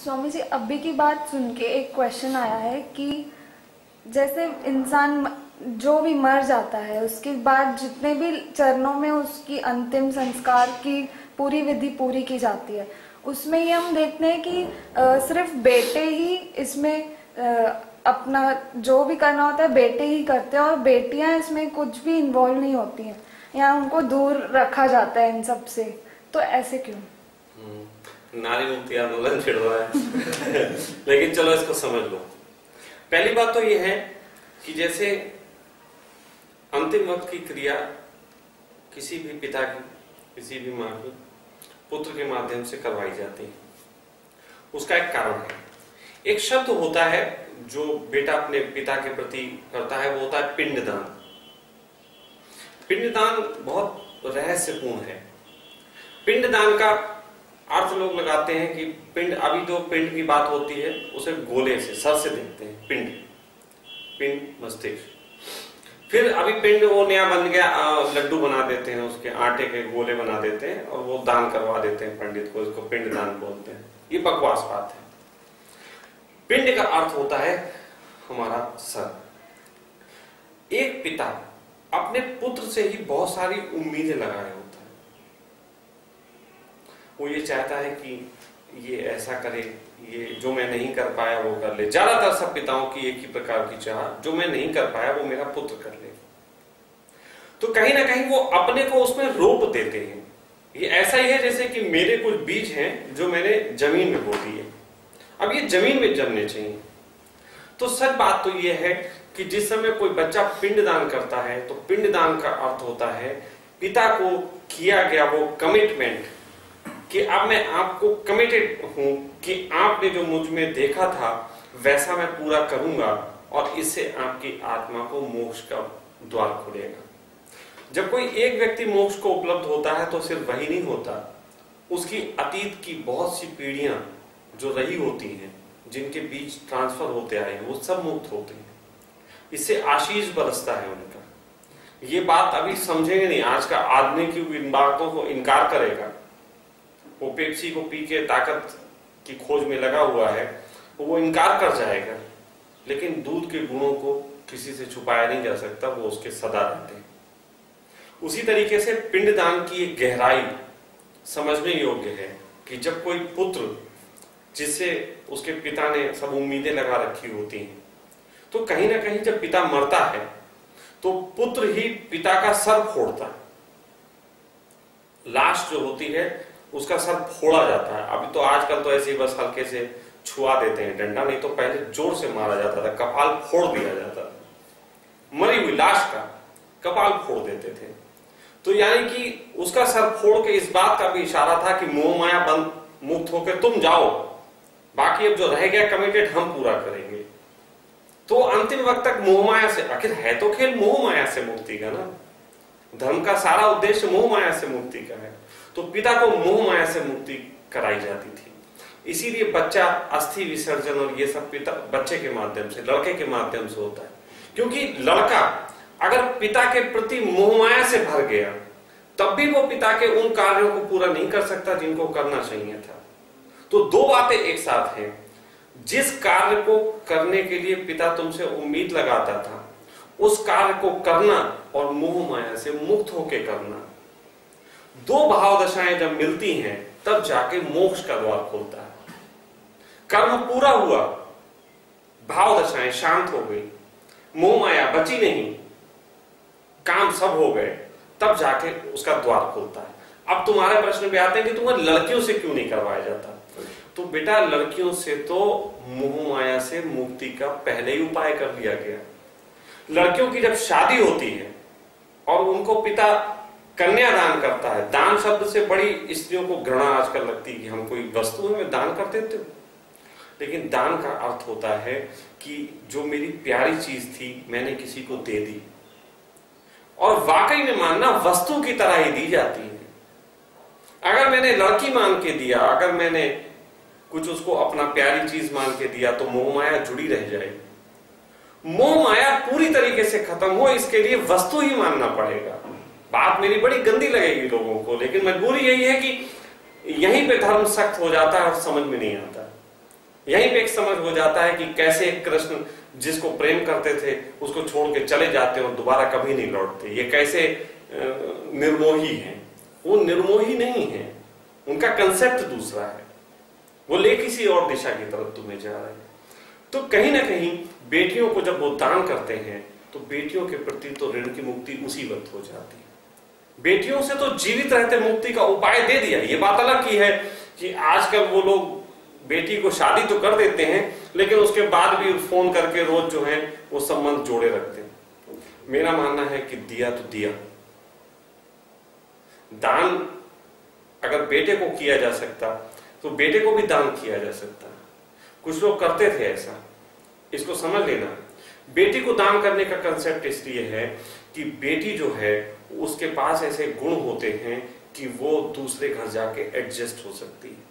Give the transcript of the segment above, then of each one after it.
स्वामी जी, अभी की बात सुन के एक क्वेश्चन आया है कि जैसे इंसान जो भी मर जाता है उसके बाद जितने भी चरणों में उसकी अंतिम संस्कार की पूरी विधि पूरी की जाती है, उसमें ये हम देखते हैं कि सिर्फ बेटे ही इसमें अपना जो भी करना होता है बेटे ही करते हैं और बेटियां इसमें कुछ भी इन्वॉल्व नहीं होती हैं या उनको दूर रखा जाता है इन सब से। तो ऐसे क्यों? नारी मुक्ति आंदोलन छिड़ रहा है लेकिन चलो इसको समझ लो। पहली बात तो ये है कि जैसे अंतिम वक्त की क्रिया किसी भी पिता की, किसी भी माँ की पुत्र के माध्यम से करवाई जाती है, उसका एक कारण है। एक शब्द होता है जो बेटा अपने पिता के प्रति करता है, वो होता है पिंडदान। पिंडदान बहुत रहस्यपूर्ण है। पिंडदान का अर्थ लोग लगाते हैं कि पिंड, अभी तो पिंड की बात होती है उसे गोले से, सर से देखते हैं, पिंड मस्तिष्क। फिर अभी पिंड वो नया बन गया, लड्डू बना देते हैं, उसके आटे के गोले बना देते हैं और वो दान करवा देते हैं पंडित को, इसको पिंड दान बोलते हैं। ये बकवास बात है। पिंड का अर्थ होता है हमारा सर। एक पिता अपने पुत्र से ही बहुत सारी उम्मीदें लगाए होता है। वो ये चाहता है कि ये ऐसा करे, ये जो मैं नहीं कर पाया वो कर ले। ज्यादातर सब पिताओं की एक ही प्रकार की चाह, जो मैं नहीं कर पाया वो मेरा पुत्र कर ले। तो कहीं ना कहीं वो अपने को उसमें रोप देते हैं। ये ऐसा ही है जैसे कि मेरे कुछ बीज हैं जो मैंने जमीन में बो दिए, अब ये जमीन में जमने चाहिए। तो सच बात तो ये है कि जिस समय कोई बच्चा पिंडदान करता है तो पिंडदान का अर्थ होता है पिता को किया गया वो कमिटमेंट कि अब मैं आपको कमिटेड हूं कि आपने जो मुझ में देखा था वैसा मैं पूरा करूंगा और इससे आपकी आत्मा को मोक्ष का द्वार खुलेगा। जब कोई एक व्यक्ति मोक्ष को उपलब्ध होता है तो सिर्फ वही नहीं होता, उसकी अतीत की बहुत सी पीढ़ियां जो रही होती हैं, जिनके बीच ट्रांसफर होते आए हैं, वो सब मुक्त होते हैं। इससे आशीष बरसता है उनका। ये बात अभी समझेंगे नहीं, आज का आदमी की इन बातों को इनकार करेगा। वो पेप्सी को पी के ताकत की खोज में लगा हुआ है, वो इनकार कर जाएगा, लेकिन दूध के गुणों को किसी से छुपाया नहीं जा सकता, वो उसके सदा रहते हैं। उसी तरीके से पिंडदान की एक गहराई समझने योग्य है कि जब कोई पुत्र जिससे उसके पिता ने सब उम्मीदें लगा रखी होती हैं, तो कहीं ना कहीं जब पिता मरता है तो पुत्र ही पिता का सर फोड़ता है। लाश जो होती है उसका सर फोड़ा जाता है। अभी तो आजकल तो ऐसे ही बस हल्के से छुआ देते हैं डंडा, नहीं तो पहले जोर से मारा जाता था, कपाल फोड़ दिया जाता था। मरी हुई लाश का कपाल फोड़ देते थे। तो यानी कि उसका सर फोड़ के इस बात का भी इशारा था कि मोह माया बंद मुक्त होकर तुम जाओ, बाकी अब जो रह गया कमिटेड हम पूरा करेंगे। तो अंतिम वक्त तक मोह माया से, आखिर है तो खेल मोह माया से मुक्ति का ना, धर्म का सारा उद्देश्य मोह माया से मुक्ति का है। तो पिता को मोह माया से मुक्ति कराई जाती थी। इसीलिए बच्चा अस्थि विसर्जन और ये सब पिता बच्चे के माध्यम से, लड़के के माध्यम से होता है। क्योंकि लड़का अगर पिता के प्रति मोह माया से भर गया तब भी वो पिता के उन कार्यों को पूरा नहीं कर सकता जिनको करना चाहिए था। तो दो बातें एक साथ हैं। जिस कार्य को करने के लिए पिता तुमसे उम्मीद लगाता था उस कार्य को करना और मोह माया से मुक्त होकर करना, दो भाव दशाएं जब मिलती हैं तब जाके मोक्ष का द्वार खुलता है। कर्म पूरा हुआ, भाव दशाएं शांत हो गई, मोह माया बची नहीं, काम सब हो गए, तब जाके उसका द्वार खुलता है। अब तुम्हारे प्रश्न पे आते हैं कि तुम्हें लड़कियों से क्यों नहीं करवाया जाता। तो बेटा लड़कियों से तो मोह माया से मुक्ति का पहले ही उपाय कर लिया गया। लड़कियों की जब शादी होती है और उनको पिता कन्यादान करता है, दान शब्द से बड़ी स्त्रियों को घृणा आजकल लगती है कि हम कोई वस्तु में दान कर देते हो, लेकिन दान का अर्थ होता है कि जो मेरी प्यारी चीज थी मैंने किसी को दे दी, और वाकई में मानना वस्तु की तरह ही दी जाती है। अगर मैंने लड़की मान के दिया, अगर मैंने कुछ उसको अपना प्यारी चीज मान के दिया तो मोह माया जुड़ी रह जाएगी। मोह माया पूरी तरीके से खत्म हो इसके लिए वस्तु ही मानना पड़ेगा। बात मेरी बड़ी गंदी लगेगी लोगों को, लेकिन मजबूरी यही है कि यहीं पे धर्म सख्त हो जाता है और समझ में नहीं आता। यहीं पे एक समझ हो जाता है कि कैसे कृष्ण जिसको प्रेम करते थे उसको छोड़ के चले जाते और दोबारा कभी नहीं लौटते। ये कैसे निर्मोही हैं। वो निर्मोही नहीं है, उनका कंसेप्ट दूसरा है, वो ले किसी और दिशा की तरफ तुम्हें जा रहे हैं। तो कहीं ना कहीं बेटियों को जब वो दान करते हैं तो बेटियों के प्रति तो ऋण की मुक्ति उसी वक्त हो जाती है। बेटियों से तो जीवित रहते मुक्ति का उपाय दे दिया। ये बात अलग की है कि आजकल वो लोग बेटी को शादी तो कर देते हैं लेकिन उसके बाद भी फोन करके रोज जो है वो संबंध जोड़े रखते हैं। मेरा मानना है कि दिया तो दिया। दान अगर बेटे को किया जा सकता तो बेटे को भी दान किया जा सकता। कुछ लोग करते थे ऐसा, इसको समझ लेना। बेटी को दान करने का कंसेप्ट इसलिए है कि बेटी जो है उसके पास ऐसे गुण होते हैं कि वो दूसरे घर जाके एडजस्ट हो सकती है।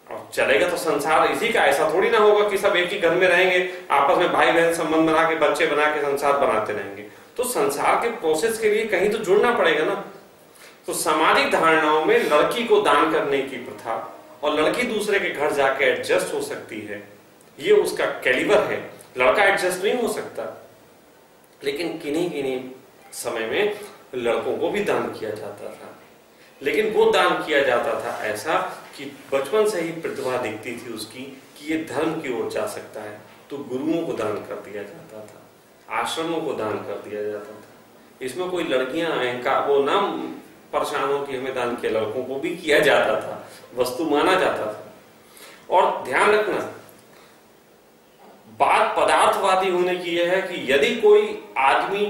और चलेगा तो संसार इसी का, ऐसा थोड़ी ना होगा कि सब एक ही घर में रहेंगे, आपस में भाई बहन संबंध बना के बच्चे बना के संसार बनाते रहेंगे। तो संसार के प्रोसेस के लिए कहीं तो जुड़ना पड़ेगा ना। तो सामाजिक धारणाओं में लड़की को दान करने की प्रथा और लड़की दूसरे के घर जाके एडजस्ट हो सकती है, ये उसका कैलिबर है। लड़का एडजस्ट नहीं हो सकता। लेकिन किन्हीं किन्हीं समय में लड़कों को भी दान किया जाता था, लेकिन वो दान किया जाता था ऐसा कि बचपन से ही प्रतिभा दिखती थी उसकी कि ये धर्म की ओर जा सकता है, तो गुरुओं को दान कर दिया जाता था, आश्रमों को दान कर दिया जाता था। इसमें कोई लड़कियां अहंकार वो ना परेशान हो कि हमें दान किया, लड़कों को भी किया जाता था, वस्तु माना जाता था। और ध्यान रखना, बात पदार्थवादी होने की यह है कि यदि कोई आदमी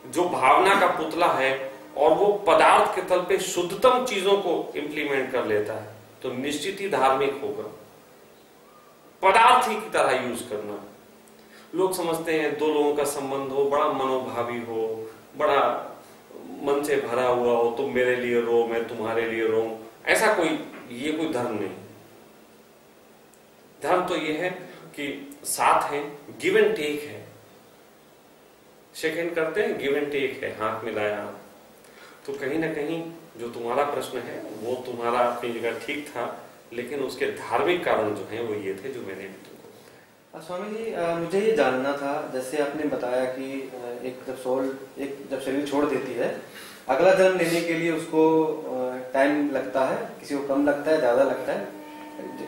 जो भावना का पुतला है और वो पदार्थ के तल पे शुद्धतम चीजों को इंप्लीमेंट कर लेता है तो निश्चित ही धार्मिक होगा। पदार्थ ही की तरह यूज करना। लोग समझते हैं दो लोगों का संबंध हो, बड़ा मनोभावी हो, बड़ा मन से भरा हुआ हो, तुम मेरे लिए रो मैं तुम्हारे लिए रो, ऐसा कोई ये कोई धर्म नहीं। धर्म तो ये है कि साथ है, गिव एंड टेक है, शेक करते हैं, गिव एंड टेक है, हाथ मिलाया। तो कहीं ना कहीं जो तुम्हारा प्रश्न है वो तुम्हारा अपनी जगह ठीक था, लेकिन उसके धार्मिक कारण जो हैं वो ये थे जो मैंने भी तुमको बताया। स्वामी जी, मुझे ये जानना था, जैसे आपने बताया कि एक जब शरीर छोड़ देती है अगला जन्म लेने के लिए उसको टाइम लगता है, किसी को कम लगता है, ज्यादा लगता है।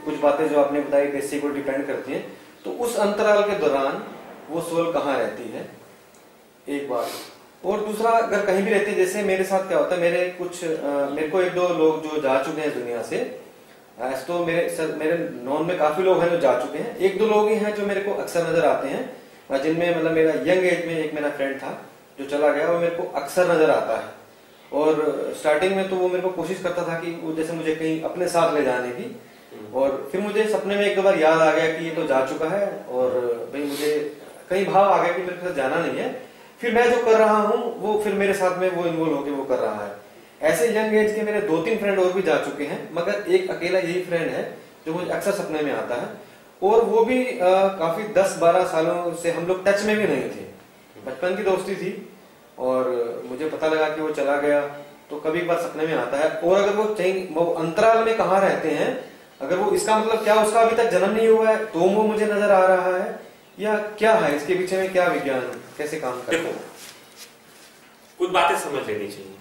कुछ बातें जो आपने बताई बेसिक को डिपेंड करती हैं। तो उस अंतराल के दौरान वो सोल कहाँ रहती है, एक बात। और दूसरा, अगर कहीं भी रहती है, जैसे मेरे साथ क्या होता है, मेरे को एक दो लोग जो जा चुके हैं दुनिया से, तो मेरे नॉन में काफी लोग हैं जो जा चुके हैं। एक दो लोग ही हैं जो मेरे को अक्सर नजर आते हैं, जिनमें मतलब मेरा यंग एज में एक मेरा फ्रेंड था जो चला गया, वो मेरे को अक्सर नजर आता है। और स्टार्टिंग में तो वो मेरे को कोशिश करता था कि वो जैसे मुझे कहीं अपने साथ ले जाने की, और फिर मुझे सपने में एक दो बार याद आ गया कि ये तो जा चुका है और भाई मुझे कहीं भाव आ गया कि मेरे साथ जाना नहीं है। फिर मैं जो कर रहा हूँ वो फिर मेरे साथ में वो इन्वॉल्व होकर वो कर रहा है। ऐसे यंग एज के मेरे 2-3 फ्रेंड और भी जा चुके हैं, मगर एक अकेला यही फ्रेंड है जो मुझे अक्सर सपने में आता है। और वो भी काफी 10-12 सालों से हम लोग टच में भी नहीं थे, बचपन की दोस्ती थी। और मुझे पता लगा कि वो चला गया तो कभी बार सपने में आता है। और अगर वो अंतराल में कहाँ रहते हैं, अगर वो, इसका मतलब क्या उसका अभी तक जन्म नहीं हुआ है तो वो मुझे नजर आ रहा है, या क्या है इसके पीछे में, क्या विज्ञान कैसे काम करता है? देखो, कुछ बातें समझ लेनी चाहिए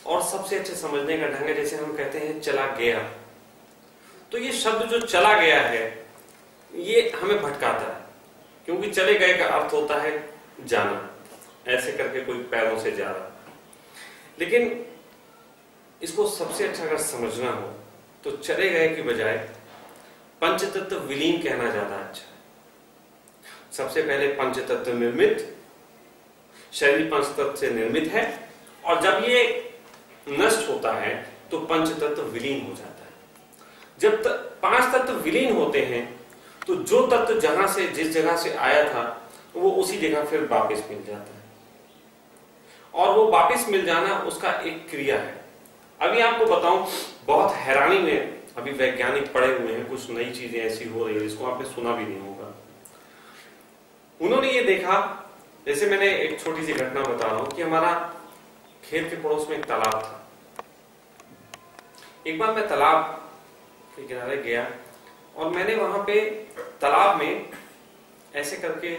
और सबसे अच्छे समझने का ढंग है, जैसे हम कहते हैं चला गया, तो ये शब्द जो चला गया है ये हमें भटकाता है, क्योंकि चले गए का अर्थ होता है जाना, ऐसे करके कोई पैरों से जा रहा। लेकिन इसको सबसे अच्छा अगर समझना हो तो चले गए की बजाय पंचतत्व विलीन कहना ज्यादा अच्छा है। सबसे पहले पंचतत्व निर्मित, शरीर पंचतत्व से निर्मित है, और जब ये नष्ट होता है तो पंचतत्व विलीन हो जाता है। जब 5 तत्व विलीन होते हैं तो जो तत्व जहां से जिस जगह से आया था वो उसी जगह फिर वापस मिल जाता है, और वो वापस मिल जाना उसका एक क्रिया है। अभी आपको बताऊं, बहुत हैरानी में अभी वैज्ञानिक पड़े हुए हैं, कुछ नई चीजें ऐसी हो रही है जिसको आपने सुना भी नहीं होगा। उन्होंने ये देखा, जैसे मैंने एक छोटी सी घटना बता रहा हूं कि हमारा खेत के पड़ोस में एक तालाब था। एक बार मैं तालाब के किनारे गया और मैंने वहां पे तालाब में ऐसे करके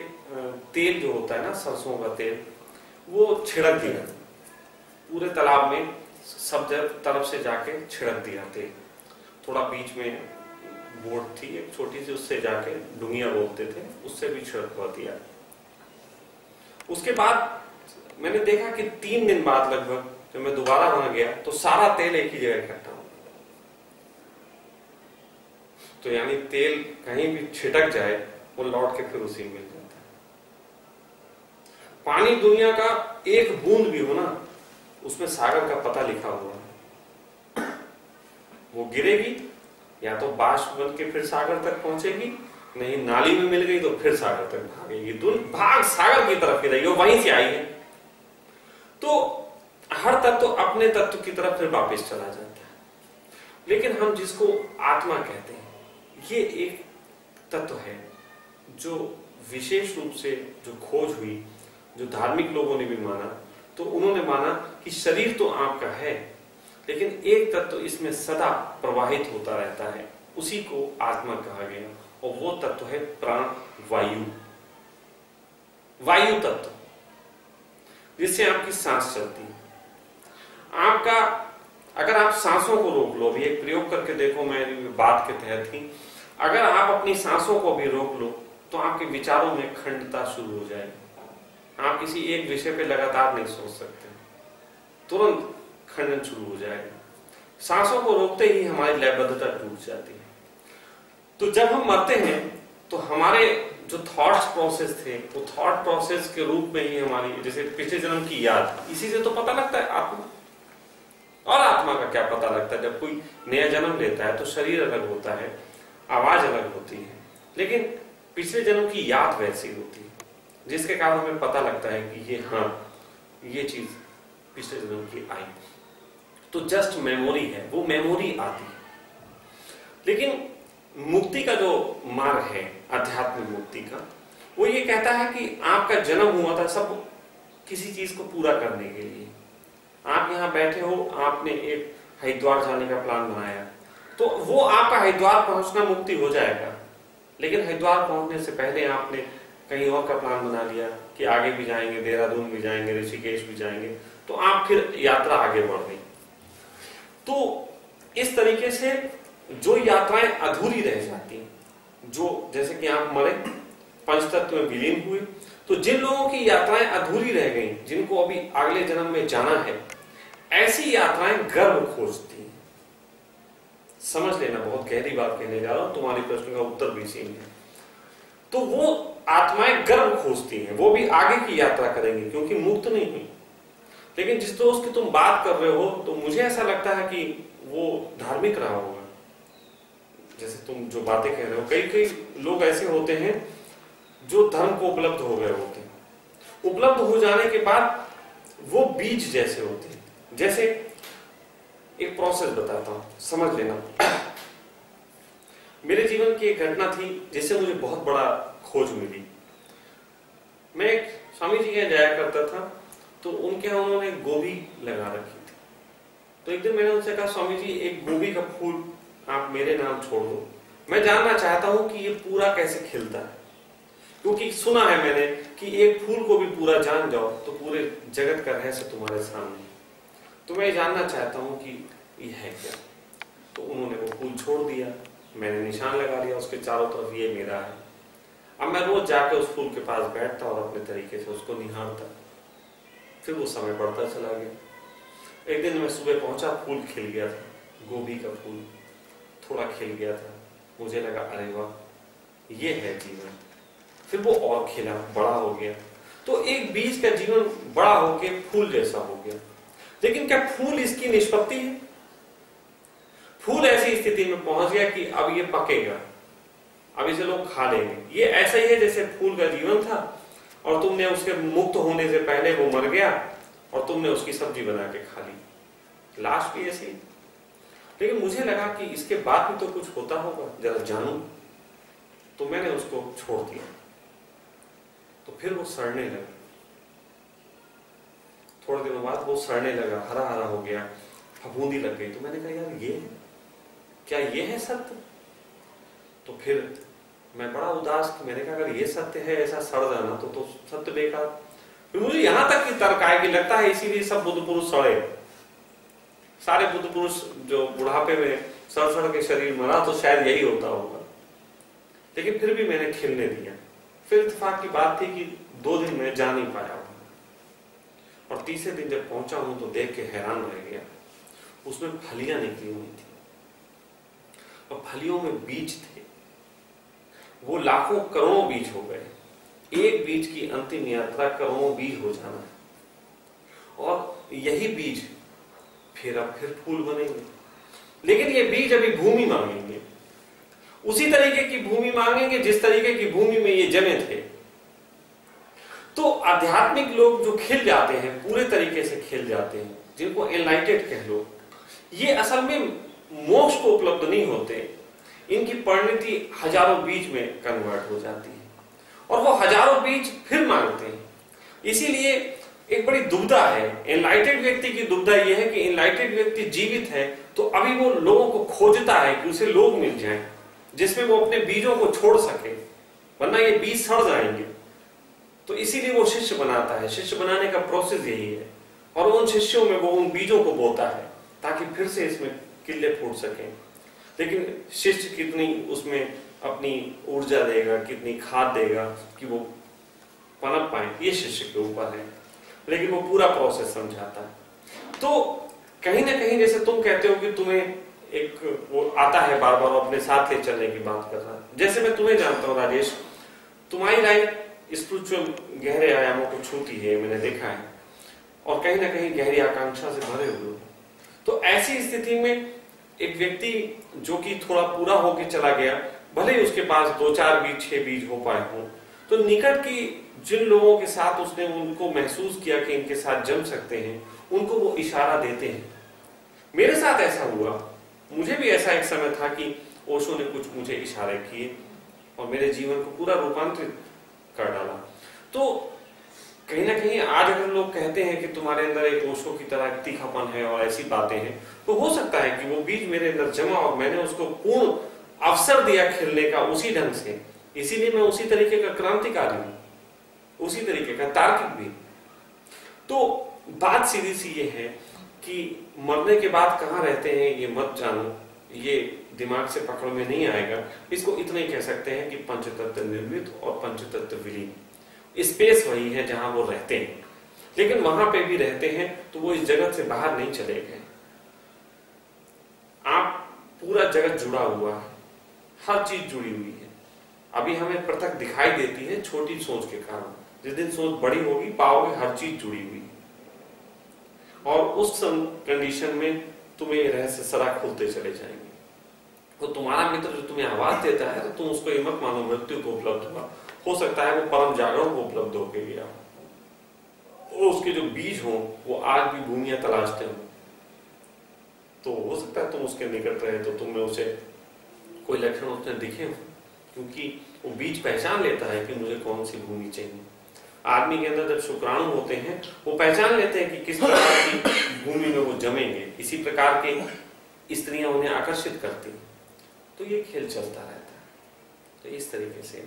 तेल जो होता है ना, सरसों का तेल, वो छिड़क दिया पूरे तालाब में, सब तरफ से जाके छिड़क दिया तेल। थोड़ा बीच में बोट थी एक छोटी सी, उससे जाके डुंगिया बोलते थे, उससे भी छिड़कवा दिया। उसके बाद मैंने देखा कि 3 दिन बाद लगभग जब मैं दोबारा वहां गया तो सारा तेल एक ही जगह इकट्ठा हो। तो यानी तेल कहीं भी छिटक जाए वो लौट के फिर उसी में मिल जाता है। पानी दुनिया का एक बूंद भी हो ना, उसमें सागर का पता लिखा हुआ है। वो गिरेगी या तो बाष्प बन के फिर सागर तक पहुंचेगी, नहीं नाली में मिल गई तो फिर सागर तक भागेगी। भाग सागर की तरफ गिरेगी, वो वहीं से आई है। तो हर तत्व अपने तत्व की तरफ फिर वापस चला जाता है। लेकिन हम जिसको आत्मा कहते हैं, ये एक तत्व है जो विशेष रूप से जो खोज हुई, जो धार्मिक लोगों ने भी माना, तो उन्होंने माना कि शरीर तो आपका है, लेकिन एक तत्व इसमें सदा प्रवाहित होता रहता है, उसी को आत्मा कहा गया। और वो तत्व है प्राण वायु, वायु तत्व, जिससे आपकी सांस चलती है। आपका अगर आप सांसों को रोक लो, अभी एक प्रयोग करके देखो, मैं बात के तहत ही, अगर आप अपनी सांसों को भी रोक लो तो आपके विचारों में खंडता शुरू हो जाएगी। आप किसी एक विषय पे लगातार नहीं सोच सकते, तुरंत खंडन शुरू हो जाएगा। सांसों को रोकते ही हमारी लयबद्धता टूट जाती है। तो जब हम मरते हैं तो हमारे जो थॉट्स प्रोसेस थे, वो थॉट प्रोसेस के रूप में ही हमारी, जैसे पिछले जन्म की याद, इसी से तो पता लगता है आत्मा। और आत्मा का क्या पता लगता है? जब कोई नया जन्म लेता है तो शरीर अलग होता है, आवाज अलग होती है, लेकिन पिछले जन्म की याद वैसी होती है, जिसके कारण हमें पता लगता है कि ये, हाँ, ये चीज पिछले जन्म की आई। तो जस्ट मेमोरी है, वो मेमोरी आती है। लेकिन मुक्ति का जो मार्ग है, आध्यात्मिक मुक्ति का, वो ये कहता है कि आपका जन्म हुआ था सब किसी चीज को पूरा करने के लिए। आप यहाँ बैठे हो, आपने एक हरिद्वार जाने का प्लान बनाया, तो वो आपका हरिद्वार पहुंचना मुक्ति हो जाएगा। लेकिन हरिद्वार पहुंचने से पहले आपने कहीं और का प्लान बना लिया कि आगे भी जाएंगे, देहरादून भी जाएंगे, ऋषिकेश भी जाएंगे, तो आप फिर यात्रा आगे बढ़ गई। तो इस तरीके से जो यात्राएं अधूरी रह जाती हैं, जो जैसे कि आप मरे, पंचतत्व में विलीन हुए, तो जिन लोगों की यात्राएं अधूरी रह गई, जिनको अभी अगले जन्म में जाना है, ऐसी यात्राएं गर्व खोजती हैं। समझ लेना, बहुत गहरी बात कहने जा रहा हूं, तुम्हारे प्रश्न का उत्तर भी सेम है। तो वो आत्माएं गर्व खोजती हैं, वो भी आगे की यात्रा करेंगी क्योंकि मुक्त नहीं हुई। लेकिन जिस दोस्त की तुम बात कर रहे हो, तो मुझे ऐसा लगता है कि वो धार्मिक रहा होगा। जैसे तुम जो बातें कह रहे हो, कई कई लोग ऐसे होते हैं जो धर्म को उपलब्ध हो गए होते हैं। उपलब्ध हो जाने के बाद वो बीज जैसे होते हैं। जैसे एक प्रोसेस बताता हूं, समझ लेना। मेरे जीवन की एक घटना थी जिससे मुझे बहुत बड़ा खोज मिली। मैं एक स्वामी जी के यहाँ जाया करता था, तो उनके यहाँ उन्होंने गोभी लगा रखी थी। तो एक दिन मैंने उनसे कहा, स्वामी जी एक गोभी का फूल आप मेरे नाम छोड़ दो, मैं जानना चाहता हूं कि ये पूरा कैसे खिलता है, क्योंकि सुना है मैंने कि एक फूल को भी पूरा जान जाओ तो पूरे जगत का रहस्य तुम्हारे सामने। तो मैं जानना चाहता हूं कि ये है क्या। तो उन्होंने वो फूल छोड़ दिया, मैंने निशान लगा लिया उसके चारों तरफ, ये मेरा है। अब मैं रोज जाके उस फूल के पास बैठता और अपने तरीके से उसको निहारता। फिर वो समय बढ़ता चला गया। एक दिन मैं सुबह पहुंचा, फूल खिल गया था, गोभी का फूल थोड़ा खिल गया था। मुझे लगा अरे वाह, ये है जीवन। फिर वो और खिला, बड़ा हो गया। तो एक बीज का जीवन बड़ा होके फूल जैसा हो गया। लेकिन क्या फूल इसकी निष्पत्ति है? फूल ऐसी स्थिति में पहुंच गया कि अब ये पकेगा, अब इसे लोग खा लेंगे। ये ऐसा ही है जैसे फूल का जीवन था और तुमने उसके मुक्त होने से पहले वो मर गया और तुमने उसकी सब्जी बना के खा ली। लाश भी ऐसी। लेकिन मुझे लगा कि इसके बाद भी तो कुछ होता होगा, जरा जानूं। तो मैंने उसको छोड़ दिया। तो फिर वो सड़ने लगा। थोड़े दिनों बाद वो सड़ने लगा, हरा हरा हो गया, फफूंदी लग गई। तो मैंने कहा यार ये क्या ये है सत्य? तो तो फिर मैं बड़ा उदास कि मैंने कहा अगर ये सत्य है ऐसा सड़ जाना तो सत्य बेकार। फिर मुझे यहां तक की तर्क आए कि लगता है इसीलिए सब बुद्ध पुरुष सड़े, सारे बुद्ध पुरुष जो बुढ़ापे में सड़ के शरीर मरा तो शायद यही होता होगा। लेकिन फिर भी मैंने खिलने दिया। फिर इत्तेफाक की बात थी कि 2 दिन में जा नहीं पाया और तीसरे दिन जब पहुंचा हूं तो देख के हैरान रह गया। उसमें फलियां निकली हुई थी और फलियों में बीज थे। वो लाखों करोड़ों बीज हो गए। एक बीज की अंतिम यात्रा करोड़ों बीज हो जाना है और यही बीज फिर फूल बनेंगे। लेकिन ये बीज अभी भूमि मांगेंगे, उसी तरीके की भूमि मांगेंगे जिस तरीके की भूमि में ये जमे थे। तो आध्यात्मिक लोग जो खिल जाते हैं, पूरे तरीके से खिल जाते हैं, जिनको एनलाइटेड कह लो, ये असल में मोक्ष को उपलब्ध नहीं होते। इनकी परिणति हजारों बीज में कन्वर्ट हो जाती है और वो हजारों बीज फिर मांगते हैं। इसीलिए एक बड़ी दुविधा है। एनलाइटेड व्यक्ति की दुविधा यह है कि एनलाइटेड व्यक्ति जीवित है तो अभी वो लोगों को खोजता है कि उसे लोग मिल जाएं जिसमें वो अपने बीजों को छोड़ सके, वरना ये बीज सड़ जाएंगे। तो इसीलिए वो शिष्य बनाता है। शिष्य बनाने का प्रोसेस यही है और उन शिष्यों में वो उन बीजों को बोता है ताकि फिर से इसमें किले फूट सके। लेकिन शिष्य कितनी उसमें अपनी ऊर्जा देगा, कितनी खाद देगा कि वो पनप पाए, ये शिष्य के ऊपर है। लेकिन वो पूरा प्रोसेस समझाता है। तो कहीं ना कहीं जैसे तुम कहते हो कि तुम्हें एक वो आता है बार बार अपने साथ ले चलने की बात कर रहा है, जैसे मैं तुम्हें जानता हूँ राजेश, तुम्हारी लाइफ स्पिरिचुअल गहरे आयामों को छूती है, मैंने देखा है, और कहीं ना कहीं गहरी आकांक्षा से भरे हुए हो। तो ऐसी स्थिति में एक व्यक्ति जो कि थोड़ा पूरा होके चला गया, भले ही उसके पास 2-4 बीज 6 बीज हो पाए हों, तो निकट की जिन लोगों के साथ उसने उनको महसूस किया कि इनके साथ जम सकते हैं, उनको वो इशारा देते हैं। मेरे साथ ऐसा हुआ। मुझे भी ऐसा एक समय था कि ओशो ने कुछ मुझे इशारे किए और मेरे जीवन को पूरा रूपांतरित कर डाला। तो कहीं ना कहीं आज अगर लोग कहते हैं कि तुम्हारे अंदर एक ओशो की तरह तीखापन है और ऐसी बातें हैं, तो हो सकता है कि वो बीज मेरे अंदर जमा और मैंने उसको पूर्ण अवसर दिया खिलने का उसी ढंग से। इसीलिए मैं उसी तरीके का क्रांतिकारी हूं, उसी तरीके का तार्किक भी। तो बात सीधी सी ये है कि मरने के बाद कहां रहते हैं ये मत जानो, ये दिमाग से पकड़ में नहीं आएगा। इसको इतना ही कह सकते हैं कि पंचतत्व निर्मित और पंचतत्व विलीन, स्पेस वही है जहां वो रहते हैं। लेकिन वहां पे भी रहते हैं तो वो इस जगत से बाहर नहीं चले गए। आप पूरा जगत जुड़ा हुआ है, हर चीज जुड़ी हुई है। अभी हमें पृथक दिखाई देती है छोटी सोच के कारण। जिस दिन सोच बड़ी होगी पाओगे हर चीज जुड़ी हुई है और उस कंडीशन में तुम्हें रहस्य सदा खुलते चले जाएंगे। तो तुम्हारा मित्र जो तुम्हें आवाज देता है तो तुम उसको ये मत मानो मृत्यु को उपलब्ध हुआ। हो सकता है वो परम जागरण को उपलब्ध होके गया, उसके जो बीज हो वो आज भी भूमियां तलाशते हो। तो हो सकता है तुम उसके निकट रहे तो तुम्हें उसे कोई लक्षण उसने दिखे हो, क्योंकि वो बीज पहचान लेता है कि मुझे कौन सी भूमि चाहिए। आदमी के अंदर जब शुक्राणु होते हैं वो पहचान लेते हैं कि किस प्रकार की भूमि में वो जमेंगे। इसी प्रकार के स्त्रियां उन्हें आकर्षित करती। तो ये खेल चलता रहता है। तो इस तरीके से